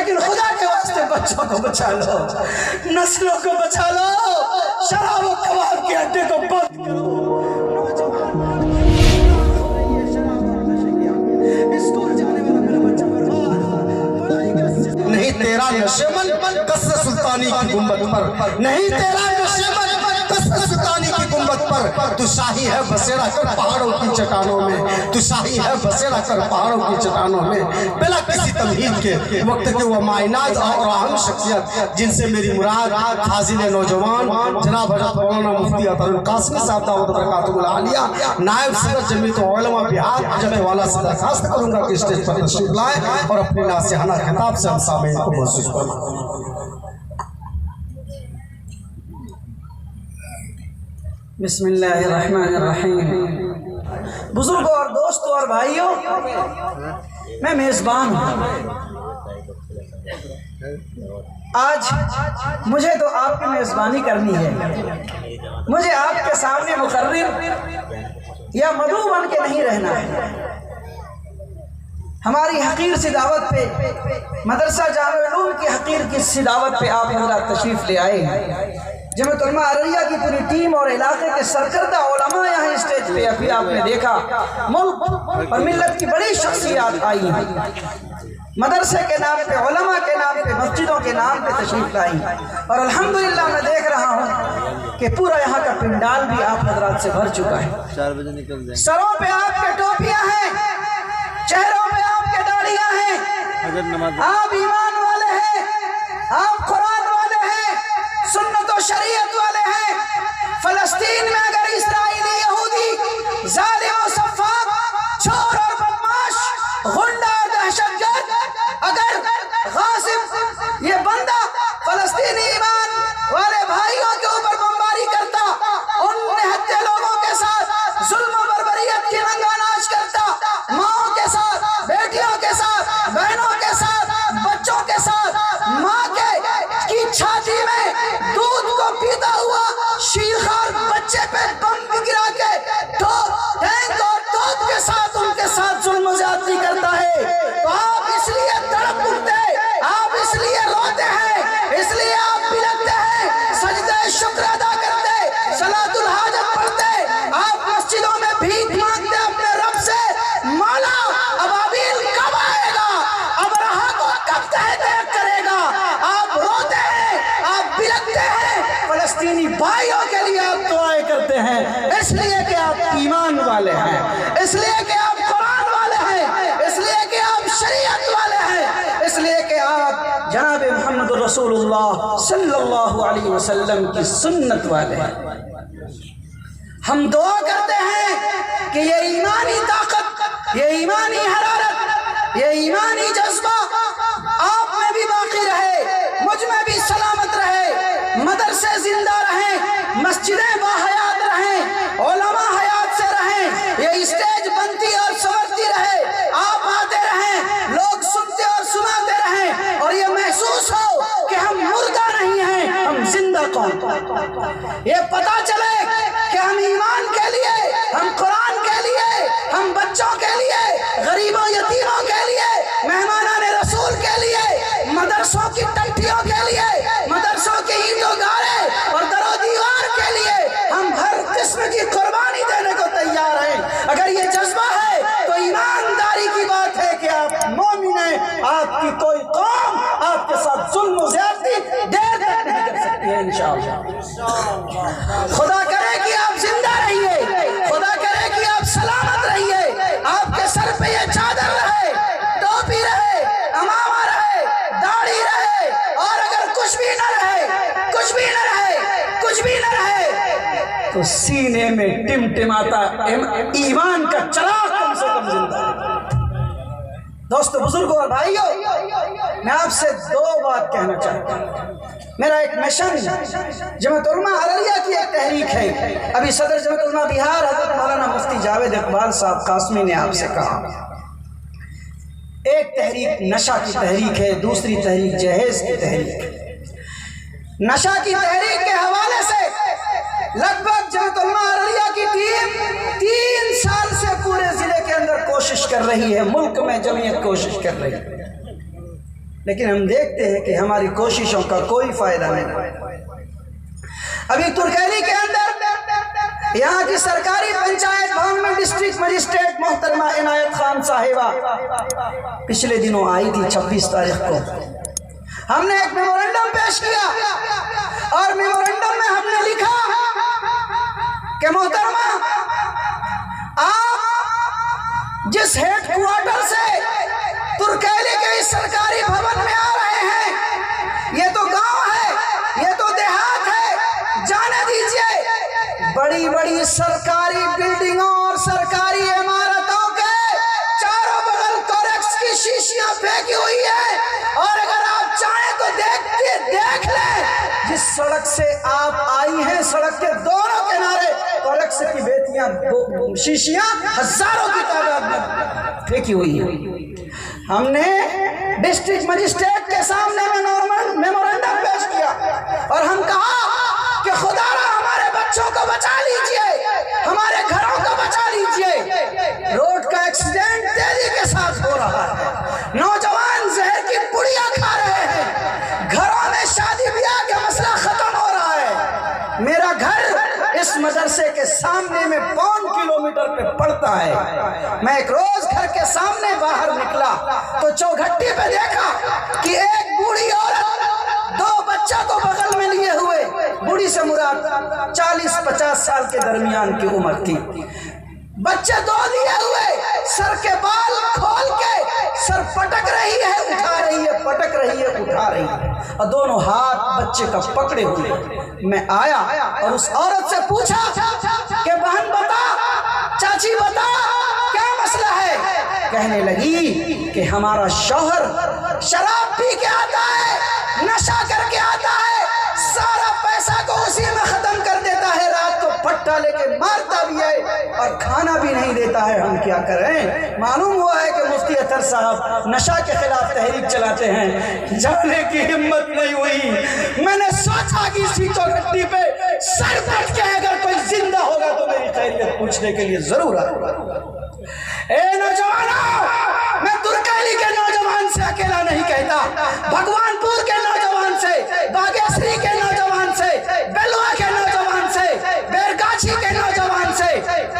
لیکن خدا کے واسطے بچوں کو بچا لو، نسلوں کو بچا لو، شراب و کباب کے اڈے کو بند کرو۔ اسکول جانے والا میرا بچہ نہیں تیرا نشیمن قصر سلطانی کی گنبد پر، نہیں تیرا نشیمن قصر سلطانی کی گنبد پر، تو شاہی ہے بسیرا کر پہاڑوں کی چٹانوں میں، تو شاہی ہے بسیرا کر پہاڑوں کی چٹانوں میں، بلا کسی تمہید کے وقت کے وہ مائنات اور اہم شخصیت جن سے میری مراد حاضر نوجوان جناب حضرت مولانا مفتی عطا القاسمی صاحب دعوت برکاتہ العالیہ نائب صدر جمعیت علماء بہار حضرت والا سے درخواست کروں گا کہ اسٹیج پر تشریف لائیں اور اپنے ناصحانہ خطاب سے ہم سامعین کو محسوس فرمائیں۔ بسم اللہ الرحمن الرحیم۔ بزرگوں اور دوستوں اور بھائیوں، میں میزبان ہوں، آج مجھے تو آپ کی میزبانی کرنی ہے، مجھے آپ کے سامنے مقرر یا مدعو بن کے نہیں رہنا ہے۔ ہماری حقیر سی دعوت پہ، مدرسہ جامع علوم کی حقیر کی سی دعوت پہ آپ حضرات تشریف لے آئے ہیں۔ جمعیت علماء ارریہ کی پوری ٹیم اور علاقے کے سرکردہ علماء یہاں اسٹیج پہ، ابھی آپ نے دیکھا ملک اور ملت کی بڑی شخصیات آئی ہیں، مدرسے کے نام پہ، علماء کے نام پہ، مسجدوں کے نام پہ تشریف لائی، اور الحمدللہ میں دیکھ رہا ہوں کہ پورا یہاں کا پنڈال بھی آپ حضرات سے بھر چکا ہے۔ سروں پہ آپ کے ٹوپیاں ہیں، چہروں پہ آپ کے داڑیاں ہیں، آپ ایمان والے ہیں، آپ قرآن والے ہیں، سنت و شریعت والے ہیں۔ فلسطین میں اگر اسرائیلی یہودی ظالم و سفاک، چور اور بدماش، غنڈہ اور دہشت گرد، اگر غاصب یہ بندہ فلسطینی ایمان والے بھائیوں کے اوپر بمباری کرتا، ان نہتے لوگوں کے ساتھ ظلم و بربریت کی رنگا ناچ کرتا، ماؤں کے ساتھ، بیٹیوں کے ساتھ، بہنوں کے ساتھ، بچوں کے ساتھ، ماں کی چھاتی میں دودھ کو پیتا ہوا شیرخوار بچے پہ بم گرا کے ٹینک اور توپ کے ساتھ ان کے ساتھ ظلم و زیادتی کرتا ہے، تو آپ اس لیے تڑپ اٹھتے، آپ اس لیے روتے ہیں، اس لیے آپ بلکتے ہیں، سجدہ شکر ادا کرتے، صلاۃ الحاجت پڑھتے، آپ مسجدوں میں بھیک مانگتے اپنے رب سے، مولا ابابیل کب آئے گا، ابرہا کو کب تحقیق کرے گا، آپ روتے ہیں، آپ بلکتے ہیں، فلسطینی بھائیوں کے لیے آپ دعائیں کرتے ہیں، اس لیے کہ آپ ایمان والے ہیں، اس لیے کہ آپ قرآن والے ہیں، اس لیے کہ آپ شریعت والے ہیں، اس لیے کہ آپ جناب محمد رسول اللہ صلی اللہ علیہ وسلم کی سنت والے ہیں۔ ہم دعا کرتے ہیں کہ یہ ایمانی طاقت، یہ ایمانی حرارت، یہ ایمانی جذبہ آپ میں بھی باقی رہے، مجھ میں بھی سلامت رہے، مدرسے زندہ رہیں، مسجدیں باحیات رہیں، علماء حیات سے رہیں، یہ اسٹیج بنتی اور سنورتی رہے، آپ آتے رہیں، لوگ سنتے اور سناتے رہیں، اور یہ محسوس ہو کہ ہم مردہ نہیں ہیں، ہم زندہ قوم، یہ پتا چلے کہ ہم ایمان کے لیے، ہم قرآن کے لیے، ہم بچوں کے لیے، غریبوں یتیموں کے لیے، مہمانان رسول کے لیے، مدرسوں کی ٹٹیوں کے لیے، مدرسوں کی اینٹ و گارے اور در و دیوار کے لیے ہم ہر قسم کی قربانی دینے کو تیار ہیں۔ اگر یہ جذبہ ہے تو ایمانداری کی بات ہے کہ آپ مومن ہیں، آپ کی کوئی قوم آپ کے ساتھ ظلم و زیادتی دیر تک نہیں کر سکتی ہے انشاءاللہ۔ خدا کرے کہ آپ زندہ رہیے، خدا کرے کہ آپ سلامت رہیے، آپ کے سر پہ یہ چادر رہے، ٹوپی رہے، امامہ رہے، داڑھی رہے، اور اگر کچھ بھی نہ رہے، کچھ بھی نہ رہے، کچھ بھی نہ رہے تو سینے میں ٹمٹماتا ایمان کا چراغ کم سے کم زندہ ہے۔ دوستو، بزرگوں اور بھائیوں، میں آپ سے دو بات کہنا چاہتا ہوں۔ میرا ایک مشن جمعیت علماء ارریہ کی ایک تحریک ہے، ابھی صدر جمعیت علماء بہار حضرت مولانا مفتی جاوید اقبال صاحب قاسمی نے آپ سے کہا، ایک تحریک نشہ کی تحریک ہے، دوسری تحریک جہیز کی تحریک ہے۔ نشہ کی تحریک کے حوالے سے لگ بھگ جمعیت علماء ارریہ کی ٹیم 3 سال سے پورے ضلع کے اندر کوشش کر رہی ہے، ملک میں جمعیت کوشش کر رہی ہے۔ لیکن ہم دیکھتے ہیں کہ ہماری کوششوں کا کوئی فائدہ نہیں۔ ابھی ترکیلی کے اندر یہاں کی سرکاری پنچایت بھون میں ڈسٹرکٹ مجسٹریٹ محترمہ عنایت خان صاحبہ پچھلے دنوں آئی تھی 26 تاریخ کو۔ ہم نے ایک میمورنڈم پیش کیا اور میمورنڈم میں ہم نے لکھا کہ محترمہ آپ جس ہیڈ کوارٹر سے ترکیلی کے اس سرکاری بھون میں آ رہے ہیں یہ تو گاؤں ہے، یہ تو دیہات ہے، جانے دیجئے۔ بڑی بڑی سرکاری بلڈنگوں اور سرکاری عمارتوں کے چاروں بغل کوریکس کی شیشیاں پھینکی ہوئی ہیں، اور اگر آپ چاہیں تو دیکھ لیں جس سڑک سے آپ آئی ہیں سڑک کے دونوں کنارے کوریکس کی بیتیاں شیشیاں ہزاروں کی تعداد میں پھینکی ہوئی ہیں۔ ہم نے ڈسٹرکٹ مجسٹریٹ کے سامنے میں میمورنڈم پیش کیا اور ہم کہا کہ خدا را ہمارے بچوں کو بچا لیجئے، ہمارے گھروں کو بچا لیجئے۔ روڈ کا ایکسیڈنٹ تیزی کے ساتھ ہو رہا ہے، نوجوان زہر کی پڑیاں کھا رہے ہیں، گھروں میں شادی بیاہ کا مسئلہ ختم ہو رہا ہے۔ میرا گھر اس مدرسے کے سامنے میں 5 کلومیٹر پہ پڑتا ہے۔ میں ایک روز گھر کے سامنے باہر نکلا تو چوگھٹی پہ دیکھا کہ ایک بوڑھی عورت 2 بچہ کو بغل میں لیے ہوئے، بوڑھی سے مراد 40-50 سال کے درمیان کی عمر تھی، بچے 2 لیے ہوئے، سر کے بال کھول کے سر پٹک رہی ہے اٹھا رہی ہے، پٹک رہی ہے اٹھا رہی ہے، اور دونوں ہاتھ بچے کا پکڑے ہوئے۔ میں آیا اور اس عورت سے پوچھا کہ بہن بتا، چاچی بتا کیا مسئلہ ہے؟ کہنے لگی کہ ہمارا شوہر شراب پی کے آتا ہے، نشہ کر کے آتا ہے، سارا پیسہ کو اسی میں ختم کر دیتا ہے، رات کو پٹا لے کے مارتا بھی ہے اور کھانا بھی نہیں دیتا ہے، ہم کیا کریں؟ معلوم ہوا ہے کہ مفتی اطہر صاحب نشہ کے خلاف تحریک چلاتے ہیں، جانے کی ہمت نہیں ہوئی۔ میں نے سوچا کہ اسی چوگھٹی پہ سر پٹ کے اگر کوئی زندہ ہوگا تو میری خیریت پوچھنے کے لیے ضرور آئے۔ اے نوجوانوں، میں ترکیلی کے نوجوان سے اکیلا نہیں کہتا، بھگوان پور کے نوجوان سے، باگیسری کے نوجوان سے، بلوا کے نوجوان سے، بیرگاچھی کے نوجوان سے،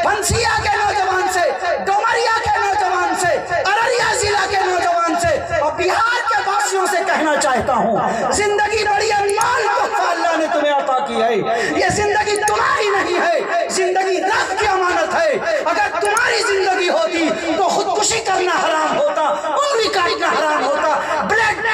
بنسیا کے نوجوان سے، ڈومریا کے نوجوان سے، ارریہ ضلع کے نوجوان سے اور بہار کے واسیوں سے کہنا چاہتا ہوں، زندگی بڑی انمول تحفہ اللہ نے تمہیں عطا کی ہے، یہ زندگی تمہاری نہیں ہے، زندگی رب کی امانت ہے۔ اگر تمہاری زندگی ہوتی تو خودکشی کرنا حرام ہوتا، انگلی کاٹنا حرام ہوتا، بلیڈ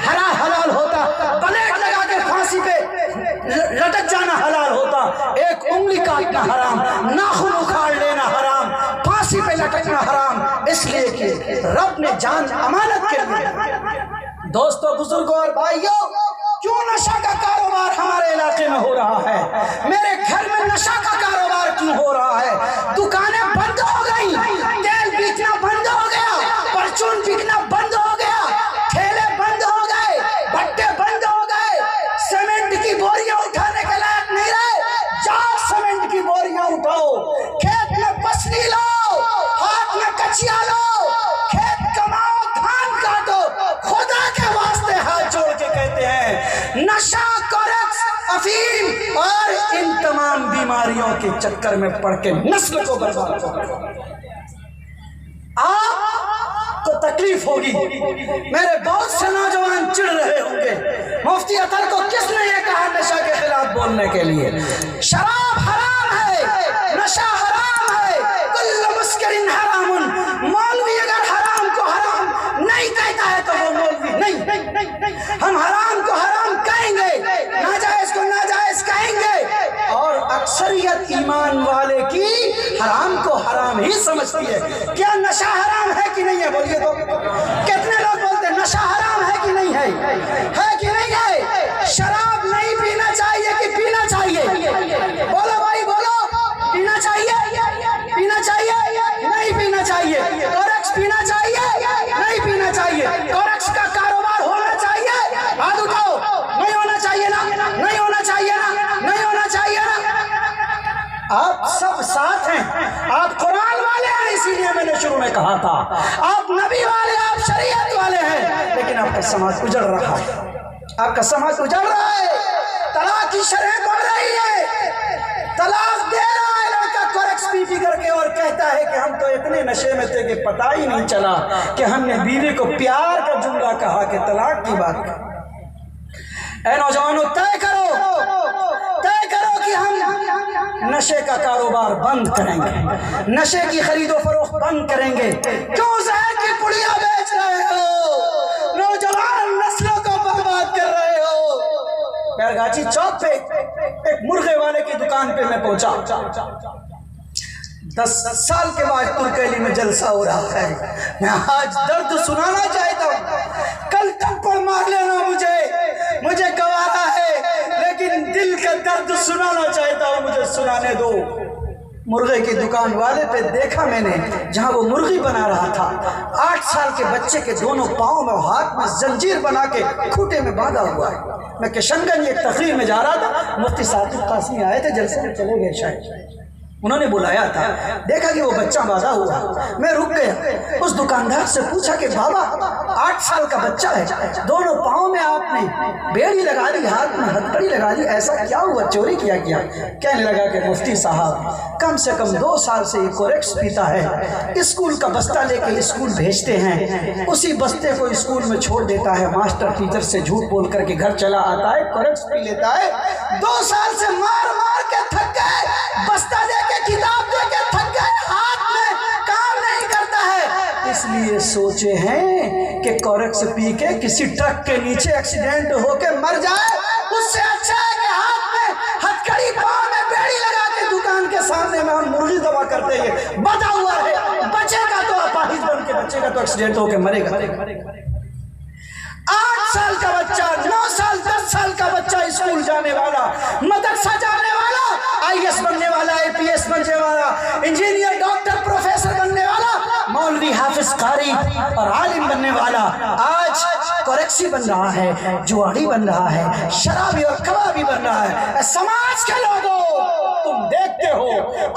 حلال ہوتا، بلیڈ لگا کے پھانسی پہ لٹک جانا حلال ہوتا، ایک انگلی کاٹنا حرام، ناخن اکھاڑ لینا حرام، پھانسی پہ لٹکنا حرام، اس لیے کہ رب نے جان امانت کے لیے۔ دوستو، بزرگوں اور بھائیوں، کیوں نشہ کا کاروبار ہمارے علاقے میں ہو رہا ہے؟ میرے گھر میں نشہ کا کاروبار کیوں ہو رہا ہے؟ دکانیں بند ہو گئی، تیل بیچنا بند ہو گیا، پرچون بکنا بند ہو گیا، ٹھیلے بند ہو گئے، بھٹے بند ہو گئے، سیمنٹ کی بوریاں اٹھانے کے لائق نہیں رہے، جاؤ سیمنٹ کی بوریاں اٹھاؤ، کھیت میں پسلی لاؤ، ہاتھ میں کچیا لو، کھیت کماؤ، دھان کاٹو، خدا کے واسطے ہاتھ جوڑ کے کہتے ہیں نشہ، کوریکس، افیم اور ان تمام بیماریوں کے چکر میں پڑ کے نسل کو برباد کرو۔ آپ کو تکلیف ہوگی، میرے بہت سے نوجوان چڑھ رہے ہوں گے، مفتی اطہر کو کس نے یہ کہا نشہ کے خلاف بولنے کے لیے؟ شراب حرام ہے، نشہ حرام ہے، کل مسکر حرام۔ مولوی اگر حرام کو حرام نہیں کہتا ہے تو وہ مولوی نہیں، ہم حرام کو حرام کہیں گے، ناجائز کو ناجائز کہیں گے، اور اکثریت ایمان والے کی حرام کو حرام ہی سمجھتی ہے۔ کیا نشہ حرام ہے کہ نہیں ہے؟ بولیے تو، کتنے لوگ بولتے ہیں نشہ حرام ہے کہ نہیں ہے؟ ہے کہ نہیں ہے؟ شراب نہیں پینا چاہیے کہ پینا چاہیے؟ بولو بھائی بولو، پینا چاہیے؟ پینا چاہیے؟ نہیں پینا چاہیے؟ کوریکس پینا چاہیے؟ نہیں پینا چاہیے؟ کوریکس کا کاروبار ہونا چاہیے؟ ہاتھ اٹھاؤ، نہیں ہونا چاہیے نا؟ نہیں ہونا چاہیے نا؟ نہیں ہونا چاہیے نا؟ آپ سب ساتھ ہیں، آپ قرآن والے ہیں، اسی لیے میں نے شروع میں کہا تھا، آپ نبی والے، آپ شریعت والے ہیں، لیکن آپ کا سماج اجڑ رہا ہے، آپ کا سماج اجڑ رہا ہے، طلاق کی شرح بڑھ رہی ہے، طلاق دے رہا ہے لڑکا کوریکس پی پی کر کے اور کہتا ہے کہ ہم تو اتنے نشے میں تھے کہ پتہ ہی نہیں چلا کہ ہم نے بیوی کو پیار کا جملہ کہا کہ طلاق کی بات کر۔ اے نوجوانوں، طے کرو کہ ہم نشے کا کاروبار بند کریں گے، نشے کی خرید و فروخت بند کریں گے۔ کیوں زہر کی پڑیاں بیچ رہے ہو؟ نوجوان نسلوں کو برباد کر رہے ہو۔ بیرگاچی چوک پہ ایک مرغے والے کی دکان پہ میں پہنچا، 10 سال کے بعد ترکیلی میں جلسہ ہو رہا ہے، میں آج درد سنانا چاہتا ہوں، کل تھپڑ مار لینا مجھے گوارا ہے، لیکن دل کا درد سنانا چاہتا ہوں، مجھے سنانے دو۔ مرغے کی دکان والے پہ دیکھا میں نے، جہاں وہ مرغی بنا رہا تھا، 8 سال کے بچے کے دونوں پاؤں میں ہاتھ میں زنجیر بنا کے کھوٹے میں باندھا ہوا ہے۔ میں کشن گنج ایک تقریر میں جا رہا تھا، مفتی ثاقب قاسمی آئے تھے، جلسے میں چلے گئے شاید، انہوں نے بلایا تھا، دیکھا کہ وہ بچہ باندھا ہوا، میں رک گیا، اس دکاندار سے پوچھا کہ بابا 8 سال کا بچہ ہے، دونوں پاؤں میں آپ نے بیڑی لگا لی، ہاتھ میں ہتھکڑی لگا لی، ایسا کیا ہوا، چوری کیا؟ کہنے لگا کہ مفتی صاحب کم سے کم 2 سال سے یہ کوریکس پیتا ہے، اسکول کا بستہ لے کے اسکول بھیجتے ہیں، اسی بستے کو اسکول میں چھوڑ دیتا ہے، ماسٹر ٹیچر سے جھوٹ بول کر کے گھر چلا آتا ہے، کوریکس پی لیتا ہے، 2 سال سے مار کے تھک گئے، بستہ دے کے کتاب دے کے تھک گئے، ہاتھ میں کام نہیں کرتا ہے، اس لیے سوچے ہیں کہ کوریکس پی کے کسی ٹرک کے نیچے ایکسیڈنٹ ہو کے مر جائے، اس سے اچھا ہے کہ ہاتھ میں ہتھکڑی، پاؤں میں بیڑی لگا کے دکان کے سامنے میں ہم مرغی ذبح کرتے ہیں، بتا ہوا ہے بچے کا تو اپاہج بن کے بچے کا تو ایکسیڈنٹ ہو کے مرے گا۔ 8 سال کا بچہ، 9 سال 10 سال کا بچہ اسکول جانے والا، مدرسہ جانے والا، IAS بننے والا، APS بننے والا، انجینئر، ڈاکٹر، پروفیسر بننے والا، مولوی، حافظ، قاری اور عالم بننے والا آج کوریکسی بن رہا ہے، جواڑی بن رہا ہے، شرابی اور کبابی بن رہا ہے۔ اے سماج کے لوگوں، تم دیکھتے ہو،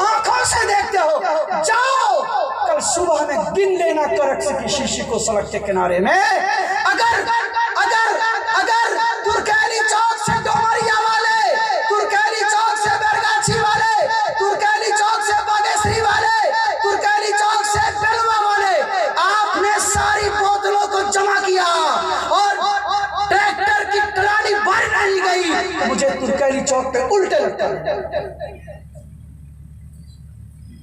آنکھوں سے دیکھتے ہو، جاؤ کل صبح میں گن لینا کوریکسی کی شیشی کو سڑک کے کنارے میں، اگر ترکیلی چوک سے ڈومریا والے، ترکیلی چوک سے بیرگاچھی والے، ترکیلی چوک سے باگیسری والے، ترکیلی چوک سے بلوا والے، آپ نے ساری بوتلوں کو جمع کیا اور ٹریکٹر کی ٹرالی بھر نہیں گئی، مجھے ترکیلی چوک پہ الٹے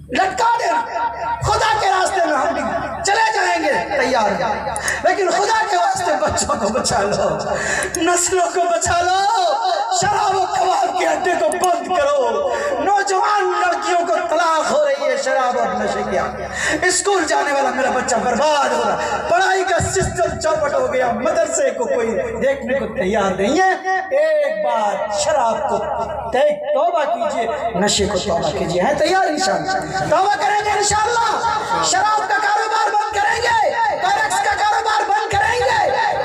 لٹکا دینا، خدا کے راستے میں ہم بھی چلے جائیں گے، تیار ہیں، لیکن خدا کے واسطے بچوں کو بچا لو، نسلوں کو بچا لو، شراب و کباب کے اڈے کو بند کرو، نوجوان لڑکیوں کو طلاق ہو رہی ہے شراب اور نشے کیا، اسکول جانے والا میرا بچہ برباد ہو رہا، پڑھائی کا سسٹم چوپٹ ہو گیا، مدرسے کو کوئی دیکھنے کو تیار نہیں ہے۔ ایک بات، شراب کو توبہ کیجئے، نشے کو توبہ کیجئے، ہیں تیار؟ انشاءاللہ توبہ کریں گے، انشاءاللہ شراب کا کاروبار بند کریں گے، کوریکس کا کاروبار بند کریں گے،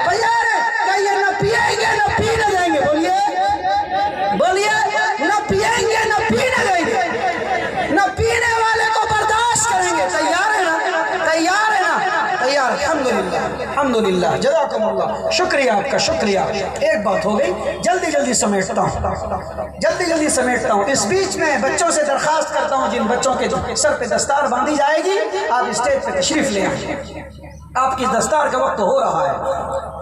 تیار ہے؟ کہیے نہ پیئیں گے نہ پینے دیں گے، بولیے نہ پیئیں گے نہ پینے دیں گے، نہ پینے والے کو برداشت کریں گے، تیار ہے نا؟ تیار ہے نا؟ تیار، الحمدللہ، جزاکم اللہ، شکریہ آپ کا، شکریہ۔ ایک بات ہو گئی، جلدی سمیٹتا ہوں، اس بیچ میں بچوں سے درخواست کرتا ہوں، جن بچوں کے سر پہ دستار باندھی جائے گی، آپ اسٹیج پہ تشریف لے آئیں، آپ کی دستار کا وقت ہو رہا ہے۔